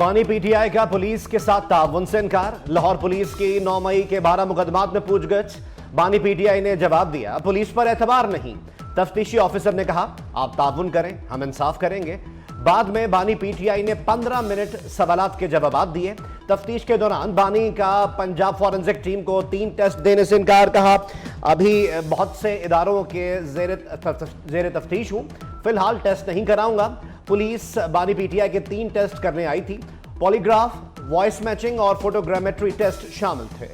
بانی P T I کا police کے ساتھ تعاون سے انکار۔ لاہور پولیس کی 9 مئی کے 12 مقدمات میں پوچھ گچھ۔ بانی پی ٹی آئی نے جواب دیا پولیس پر اعتبار نہیں۔ تفتیشی آفیسر نے کہا آپ تعاون کریں ہم انصاف کریں گے۔ بعد میں بانی پی ٹی آئی نے 15 منٹ سوالات کے جوابات دیے۔ تفتیش کے دوران بانی کا پنجاب فورنزک ٹیم کو 3 ٹیسٹ دینے سے انکار کہا۔ ابھی بہت سے اداروں کے زیر تفتیش ہوں، فی الحال ٹیسٹ نہیں کراؤں گا۔ پولیس بانی پی ٹی آئی کے 3 ٹیسٹ کرنے آئی تھی۔ پولیگراف، وائس میچنگ اور فوٹوگرامیٹری ٹیسٹ شامل تھے۔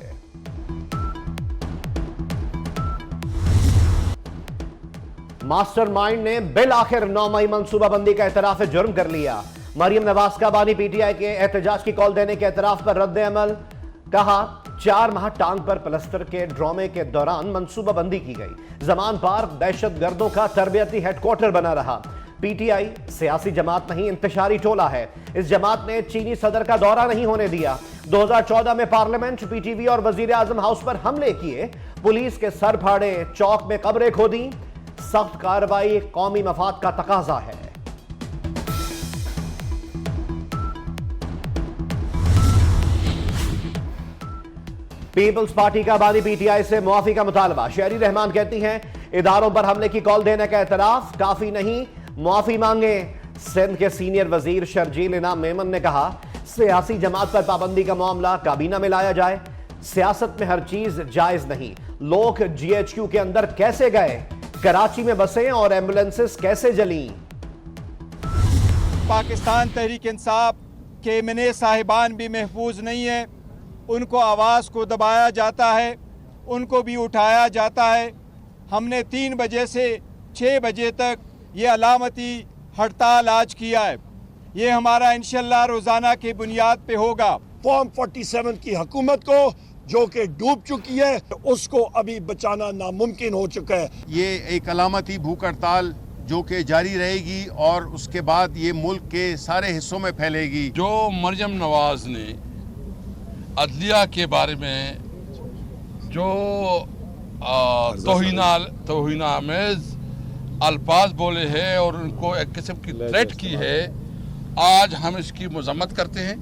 ماسٹر مائنڈ نے بالآخر 9 مئی منصوبہ بندی کا اعتراف جرم کر لیا۔ مریم نواز کا بانی پی ٹی آئی کے احتجاج کی کال دینے کے اعتراف پر رد عمل۔ کہا 4 ماہ ٹانگ پر پلسٹر کے ڈرامے کے دوران منصوبہ بندی کی گئی۔ زمان پارک دہشت گردوں کا تربیتی ہیڈ کوارٹر بنا رہا۔ پی ٹی آئی سیاسی جماعت نہیں، انتشاری ٹولہ ہے۔ اس جماعت نے چینی صدر کا دورہ نہیں ہونے دیا۔ 2014 میں پارلیمنٹ، پی ٹی وی اور وزیر اعظم ہاؤس پر حملے کیے، پولیس کے سر پھاڑے، چوک میں قبریں کھودیں۔ سخت کارروائی قومی مفاد کا تقاضا ہے۔ پیپلز پارٹی کا بانی پی ٹی آئی سے معافی کا مطالبہ۔ شہری رحمان کہتی ہیں اداروں پر حملے کی کال دینے کا اعتراف کافی نہیں، معافی مانگیں۔ سندھ کے سینئر وزیر شرجیل انعام میمن نے کہا سیاسی جماعت پر پابندی کا معاملہ کابینہ میں لایا جائے۔ سیاست میں ہر چیز جائز نہیں۔ لوگ جی ایچ کیو کے اندر کیسے گئے؟ کراچی میں بسیں اور ایمبولینسز کیسے جلیں؟ پاکستان تحریک انصاف کے ایم این اے صاحبان بھی محفوظ نہیں ہیں۔ ان کو آواز کو دبایا جاتا ہے، ان کو بھی اٹھایا جاتا ہے۔ ہم نے 3 بجے سے 6 بجے تک یہ علامتی ہڑتال آج کیا ہے۔ یہ ہمارا انشاءاللہ روزانہ کی بنیاد پہ ہوگا۔ فارم 47 کی حکومت کو جو کہ ڈوب چکی ہے، اس کو ابھی بچانا ناممکن ہو چکا ہے۔ یہ ایک علامتی بھوک ہڑتال جو کہ جاری رہے گی اور اس کے بعد یہ ملک کے سارے حصوں میں پھیلے گی۔ جو مریم نواز نے عدلیہ کے بارے میں جو توہین آمیز الفاظ بولے ہیں اور ان کو ایک قسم کی تھریٹ کی ہے، آج ہم اس کی مذمت کرتے ہیں۔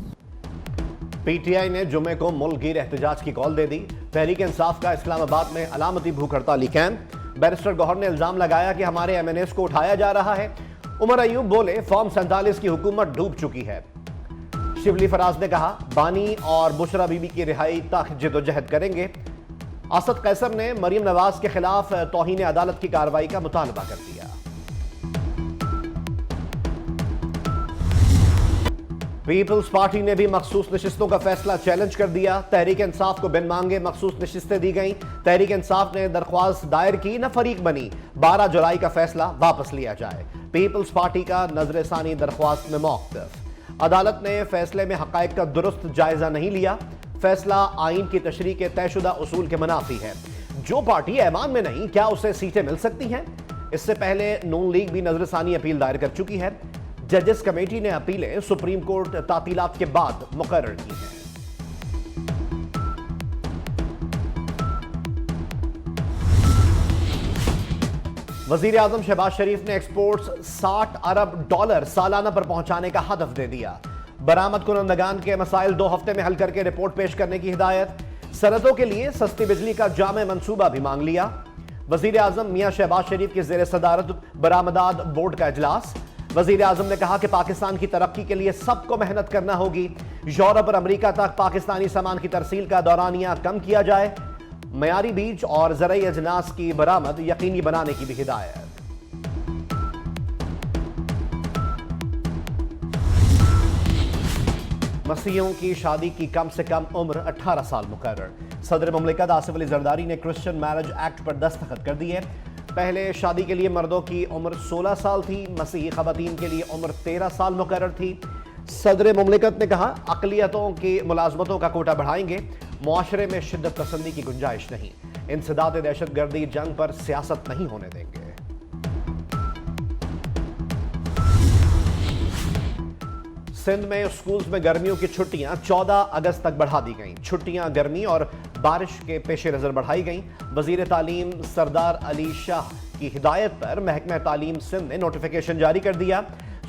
پی ٹی آئی نے جمعے کو ملک گیر احتجاج کی کال دے دی۔ تحریک انصاف کا اسلام آباد میں علامتی بھوک ہڑتالی کیمپ۔ بیرسٹر گوہر نے الزام لگایا کہ ہمارے ایم این ایس کو اٹھایا جا رہا ہے۔ عمر ایوب بولے فارم 47 کی حکومت ڈوب چکی ہے۔ شبلی فراز نے کہا بانی اور بشرا بی بی کی رہائی تک جدوجہد کریں گے۔ اسد قیصر نے مریم نواز کے خلاف توہین عدالت کی کارروائی کا مطالبہ کر دیا۔ پیپلز پارٹی نے بھی مخصوص نشستوں کا فیصلہ چیلنج کر دیا۔ تحریک انصاف کو بن مانگے مخصوص نشستیں دی گئیں۔ تحریک انصاف نے درخواست دائر کی، نہ فریق بنی۔ 12 جولائی کا فیصلہ واپس لیا جائے۔ پیپلز پارٹی کا نظر ثانی درخواست میں موقف۔ عدالت نے فیصلے میں حقائق کا درست جائزہ نہیں لیا۔ فیصلہ آئین کی تشریح کے طے شدہ اصول کے منافی ہے۔ جو پارٹی ایوان میں نہیں، کیا اسے سیٹیں مل سکتی ہیں؟ اس سے پہلے نون لیگ بھی نظر ثانی اپیل دائر کر چکی ہے۔ ججز کمیٹی نے اپیلیں سپریم کورٹ تعطیلات کے بعد مقرر کی ہیں۔ وزیر اعظم شہباز شریف نے ایکسپورٹس $60 ارب سالانہ پر پہنچانے کا ہدف دے دیا۔ برآمد کنندگان کے مسائل 2 ہفتے میں حل کر کے رپورٹ پیش کرنے کی ہدایت۔ صنعتوں کے لیے سستی بجلی کا جامع منصوبہ بھی مانگ لیا۔ وزیر اعظم میاں شہباز شریف کی زیر صدارت برآمدات بورڈ کا اجلاس۔ وزیر اعظم نے کہا کہ پاکستان کی ترقی کے لیے سب کو محنت کرنا ہوگی۔ یورپ اور امریکہ تک پاکستانی سامان کی ترسیل کا دورانیہ کم کیا جائے۔ معیاری بیج اور زرعی اجناس کی برآمد یقینی بنانے کی بھی ہدایت۔ مسیحیوں کی شادی کی کم سے کم عمر 18 سال مقرر۔ صدر مملکت آصف علی زرداری نے کرسچن میرج ایکٹ پر دستخط کر دیے۔ پہلے شادی کے لیے مردوں کی عمر 16 سال تھی، مسیحی خواتین کے لیے عمر 13 سال مقرر تھی۔ صدر مملکت نے کہا اقلیتوں کی ملازمتوں کا کوٹا بڑھائیں گے، معاشرے میں شدت پسندی کی گنجائش نہیں، انسداد دہشت گردی جنگ پر سیاست نہیں ہونے دیں گے۔ سندھ میں اسکولز میں گرمیوں کی چھٹیاں 14 اگست تک بڑھا دی گئیں۔ چھٹیاں گرمی اور بارش کے پیش نظر بڑھائی گئیں۔ وزیر تعلیم سردار علی شاہ کی ہدایت پر محکمہ تعلیم سندھ نے نوٹیفیکیشن جاری کر دیا۔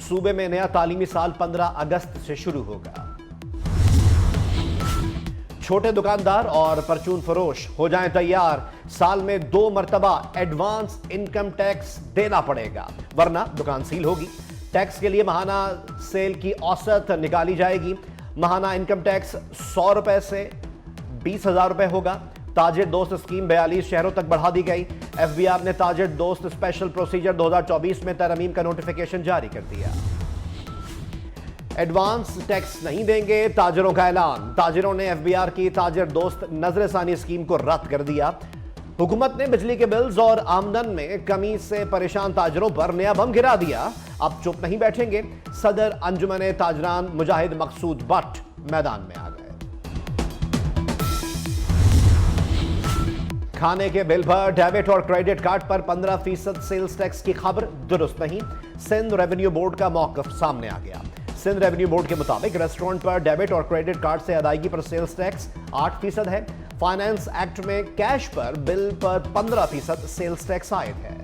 صوبے میں نیا تعلیمی سال 15 اگست سے شروع ہوگا۔ چھوٹے دکاندار اور پرچون فروش ہو جائیں تیار، سال میں 2 مرتبہ ایڈوانس انکم ٹیکس دینا پڑے گا ورنہ دکان سیل ہوگی۔ ٹیکس کے لیے ماہانہ سیل کی اوسط نکالی جائے گی۔ ماہانہ انکم ٹیکس 100 روپے سے 20,000 روپے ہوگا۔ تاجر دوست اسکیم 42 شہروں تک بڑھا دی گئی۔ ایف بی آر نے تاجر دوست اسپیشل پروسیجر 2024 میں ترمیم کا نوٹیفیکیشن جاری کر دیا۔ ایڈوانس ٹیکس نہیں دیں گے، تاجروں کا اعلان۔ تاجروں نے ایف بی آر کی تاجر دوست نظر ثانی اسکیم کو رد کر دیا۔ حکومت نے بجلی کے بلز اور آمدن میں کمی سے پریشان تاجروں پر نیا بم گرا دیا۔ اب چپ نہیں بیٹھیں گے، صدر انجمن تاجران مجاہد مقصود بٹ میدان میں آ گئے۔ کھانے کے بل پر ڈیبٹ اور کریڈٹ کارڈ پر 15% سیلز ٹیکس کی خبر درست نہیں، سندھ ریونیو بورڈ کا موقف سامنے آ گیا۔ سندھ ریونیو بورڈ کے مطابق ریسٹورنٹ پر ڈیبٹ اور کریڈٹ کارڈ سے ادائیگی پر سیلز ٹیکس 8% ہے۔ فائنانس ایکٹ میں کیش پر بل پر 15% سیلز ٹیکس عائد ہے۔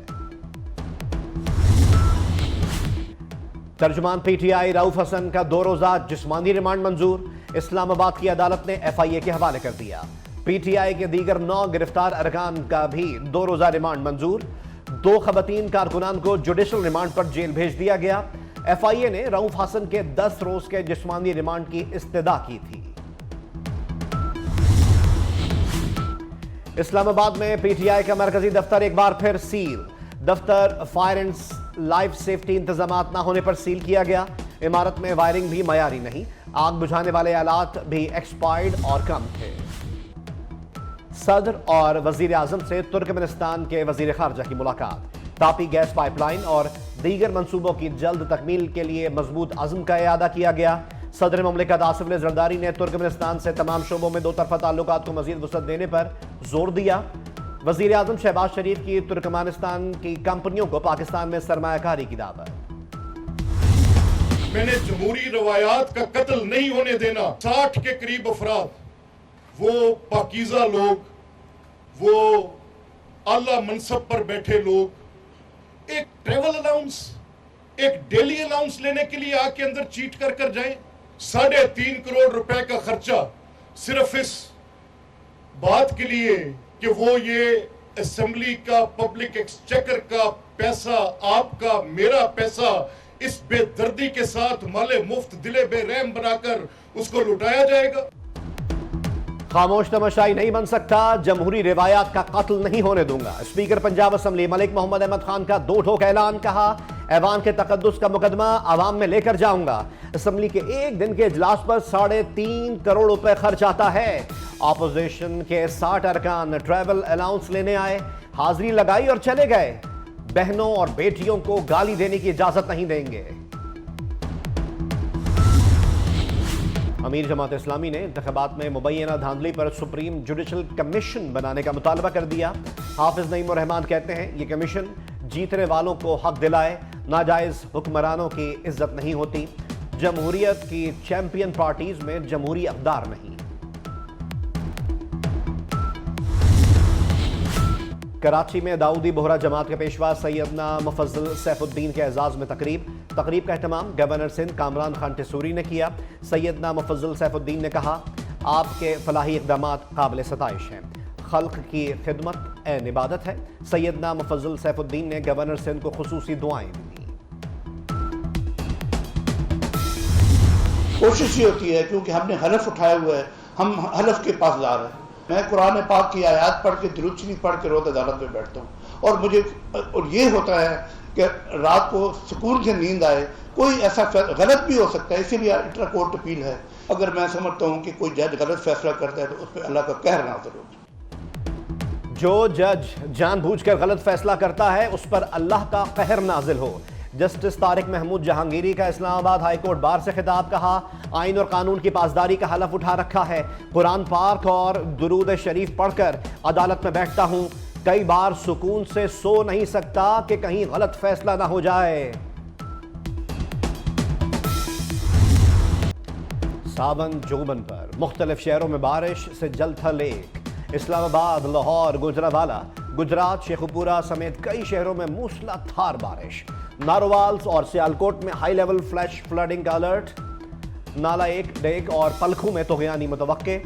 ترجمان پی ٹی آئی رؤف حسن کا 2 روزہ جسمانی ریمانڈ منظور، اسلام آباد کی عدالت نے ایف آئی اے کے حوالے کر دیا۔ پی ٹی آئی کے دیگر 9 گرفتار ارکان کا بھی 2 روزہ ریمانڈ منظور۔ 2 خواتین کارکنان کو جوڈیشل ریمانڈ پر جیل بھیج دیا گیا۔ ایف آئی اے نے رؤف حسن کے 10 روز کے جسمانی ریمانڈ کی استدعا کی تھی۔ اسلام آباد میں پی ٹی آئی کا مرکزی دفتر ایک بار پھر سیل، دفتر فائر اینڈ لائف سیفٹی انتظامات نہ ہونے پر سیل کیا گیا۔ عمارت میں وائرنگ بھی معیاری نہیں، آگ بجھانے والے آلات بھی ایکسپائرڈ اور کم تھے۔ صدر اور وزیر اعظم سے ترکمانستان کے وزیر خارجہ کی ملاقات، تاپی گیس پائپ لائن اور دیگر منصوبوں کی جلد تکمیل کے لیے مضبوط عزم کا اعادہ کیا گیا۔ صدر مملکت آصف علی زرداری نے ترکمانستان سے تمام شعبوں میں 2 طرفہ تعلقات کو مزید وسعت دینے پر زور دیا۔ وزیر اعظم شہباز شریف کی ترکمانستان کی کمپنیوں کو پاکستان میں سرمایہ کاری کی دعوت۔ میں نے جمہوری روایات کا قتل نہیں ہونے دینا۔ 60 کے قریب افراد، وہ پاکیزہ لوگ، وہ اعلیٰ منصب پر بیٹھے لوگ، ایک ٹریول الاؤنس، ایک ڈیلی الاؤنس لینے کے لیے آگ کے اندر چیٹ کر جائیں۔ 3.5 کروڑ روپے کا خرچہ صرف اس بات کے لیے کہ وہ یہ اسمبلی کا، پبلک ایکسچیکر کا پیسہ، آپ کا، میرا پیسہ اس بے دردی کے ساتھ مال مفت دل بے رحم بنا کر اس کو لٹایا جائے گا۔ خاموش تماشائی نہیں بن سکتا، جمہوری روایات کا قتل نہیں ہونے دوں گا۔ اسپیکر پنجاب اسمبلی ملک محمد احمد خان کا 2 ٹوک اعلان، کہا ایوان کے تقدس کا مقدمہ عوام میں لے کر جاؤں گا۔ اسمبلی کے 1 دن کے اجلاس پر 3.5 کروڑ روپے خرچ آتا ہے۔ اپوزیشن کے 60 ارکان ٹریول الاؤنس لینے آئے، حاضری لگائی اور چلے گئے۔ بہنوں اور بیٹیوں کو گالی دینے کی اجازت نہیں دیں گے۔ امیر جماعت اسلامی نے انتخابات میں مبینہ دھاندلی پر سپریم جوڈیشل کمیشن بنانے کا مطالبہ کر دیا۔ حافظ نعیم الرحمان کہتے ہیں یہ کمیشن جیتنے والوں کو حق دلائے، ناجائز حکمرانوں کی عزت نہیں ہوتی۔ جمہوریت کی چیمپئن پارٹیز میں جمہوری اقدار نہیں۔ کراچی میں داؤدی بہرا جماعت کے پیشوا سیدنا مفضل سیف الدین کے اعزاز میں تقریب کا اہتمام گورنر سندھ کامران خان ٹیسوری نے کیا۔ سیدنا مفضل سیف الدین نے کہا آپ کے فلاحی اقدامات قابل ستائش ہیں، خلق کی خدمت عین عبادت ہے۔ سیدنا مفضل سیف الدین نے گورنر سندھ کو خصوصی دعائیں دی۔ کوشش یہ ہوتی ہے کیونکہ ہم نے حلف اٹھایا ہوا ہے، ہم حلف کے پاسدار ہیں۔ میں قرآن پاک کی آیات پڑھ کے درود شریف پڑھ کے روز عدالت میں بیٹھتا ہوں اور یہ ہوتا ہے کہ رات کو سکون سے نیند آئے۔ کوئی ایسا غلط بھی ہو سکتا ہے، اسی لیے انٹرا کورٹ اپیل ہے۔ اگر میں سمجھتا ہوں کہ کوئی جج غلط فیصلہ کرتا ہے تو اس پہ اللہ کا قہر نازل ہوگا۔ جو جج جان بوجھ کر غلط فیصلہ کرتا ہے اس پر اللہ کا قہر نازل ہو۔ جسٹس طارق محمود جہانگیری کا اسلام آباد ہائی کورٹ بار سے خطاب، کہا آئین اور قانون کی پاسداری کا حلف اٹھا رکھا ہے۔ قرآن پاک اور درود شریف پڑھ کر عدالت میں بیٹھتا ہوں، کئی بار سکون سے سو نہیں سکتا کہ کہیں غلط فیصلہ نہ ہو جائے۔ سابن جوبن پر مختلف شہروں میں بارش سے جل تھل ایک۔ اسلام آباد، لاہور، گوجرانوالہ، گجرات، شیخوپورہ سمیت کئی شہروں میں موسلا دھار بارش۔ نارووالز اور سیالکوٹ میں ہائی لیول فلیش فلڈنگ کا الرٹ۔ نالا ایک ڈیگ اور پلکھوں میں طغیانی متوقع۔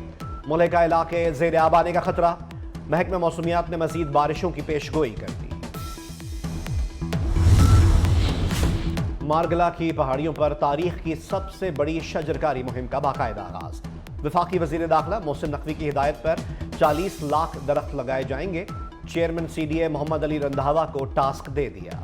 ملحقہ علاقے زیر آب آنے کا خطرہ، محکمہ موسمیات نے مزید بارشوں کی پیش گوئی کر دی۔ مارگلا کی پہاڑیوں پر تاریخ کی سب سے بڑی شجرکاری مہم کا باقاعدہ آغاز، وفاقی وزیر داخلہ محسن نقوی کی ہدایت پر 40 لاکھ درخت لگائے جائیں گے، چیئرمین CDA محمد علی رندھاوا کو ٹاسک دے دیا۔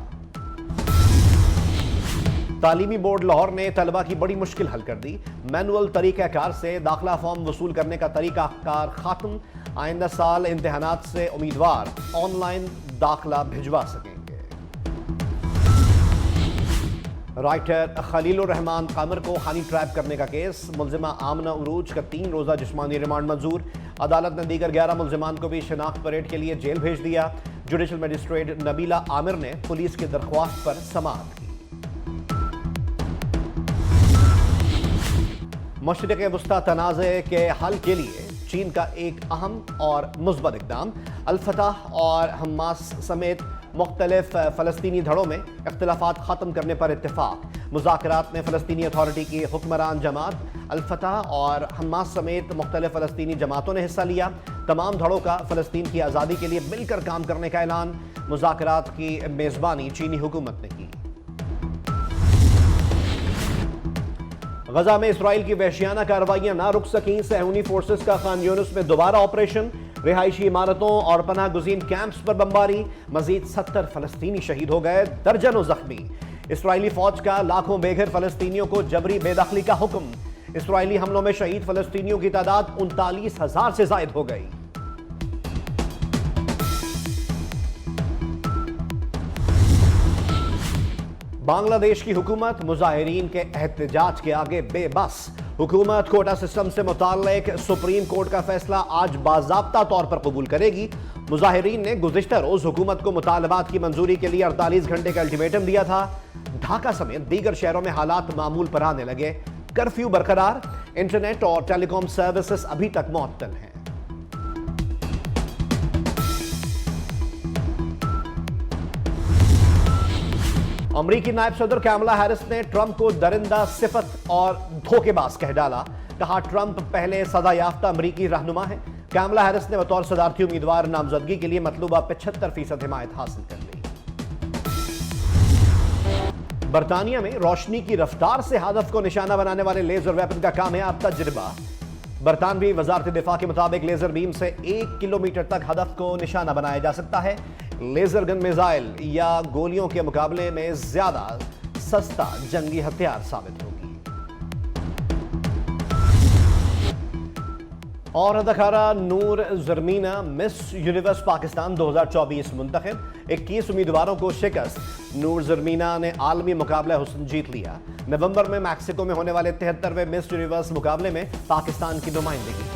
تعلیمی بورڈ لاہور نے طلبہ کی بڑی مشکل حل کر دی، مینول طریقہ کار سے داخلہ فارم وصول کرنے کا طریقہ کار ختم، آئندہ سال امتحانات سے امیدوار آن لائن داخلہ بھجوا سکیں گے۔ رائٹر خلیل الرحمان قمر کو ہنی ٹریپ کرنے کا کیس، ملزمہ آمنہ عروج کا 3 روزہ جسمانی ریمانڈ منظور، عدالت نے دیگر 11 ملزمان کو بھی شناخت پریڈ کے لیے جیل بھیج دیا، جوڈیشل میجسٹریٹ نبیلہ عامر نے پولیس کی درخواست پر سماعت کی۔ مشرق وسطی تنازع کے حل کے لیے چین کا ایک اہم اور مثبت اقدام، الفتح اور حماس سمیت مختلف فلسطینی دھڑوں میں اختلافات ختم کرنے پر اتفاق، مذاکرات میں فلسطینی اتھارٹی کی حکمران جماعت الفتح اور حماس سمیت مختلف فلسطینی جماعتوں نے حصہ لیا، تمام دھڑوں کا فلسطین کی آزادی کے لیے مل کر کام کرنے کا اعلان، مذاکرات کی میزبانی چینی حکومت نے کی۔ غزہ میں اسرائیل کی وحشیانہ کارروائیاں نہ رک سکیں، صہیونی فورسز کا خان یونس میں دوبارہ آپریشن، رہائشی عمارتوں اور پناہ گزین کیمپس پر بمباری، مزید 70 فلسطینی شہید ہو گئے، درجنوں زخمی، اسرائیلی فوج کا لاکھوں بے گھر فلسطینیوں کو جبری بے دخلی کا حکم، اسرائیلی حملوں میں شہید فلسطینیوں کی تعداد 39,000 سے زائد ہو گئی۔ بنگلہ دیش کی حکومت مظاہرین کے احتجاج کے آگے بے بس، حکومت کوٹا سسٹم سے متعلق سپریم کورٹ کا فیصلہ آج باضابطہ طور پر قبول کرے گی۔ مظاہرین نے گزشتہ روز حکومت کو مطالبات کی منظوری کے لیے 48 گھنٹے کا الٹیمیٹم دیا تھا۔ ڈھاکہ سمیت دیگر شہروں میں حالات معمول پر آنے لگے، کرفیو برقرار، انٹرنیٹ اور ٹیلی کام سروسز ابھی تک معطل ہیں۔ امریکی نائب صدر کیملا ہیرس نے ٹرمپ کو درندہ صفت اور دھوکے باز کہہ ڈالا، کہا ٹرمپ پہلے سزا یافتہ امریکی رہنما ہے۔ کیملا ہیرس نے بطور صدارتی امیدوار نامزدگی کے لیے مطلوبہ 75% حمایت حاصل کر لی۔ برطانیہ میں روشنی کی رفتار سے ہدف کو نشانہ بنانے والے لیزر ویپن کا کامیاب تجربہ، برطانوی وزارت دفاع کے مطابق لیزر بیم سے 1 کلومیٹر تک ہدف کو نشانہ بنایا جا سکتا ہے۔ لیزر گن میزائل یا گولیوں کے مقابلے میں زیادہ سستا جنگی ہتھیار ثابت ہوگی۔ اور اداکارہ نور زرمینہ مس یونیورس پاکستان 2024 منتخب، 21 امیدواروں کو شکست، نور زرمینہ نے عالمی مقابلہ حسن جیت لیا۔ نومبر میں میکسیکو میں ہونے والے 73ویں مس یونیورس مقابلے میں پاکستان کی نمائندگی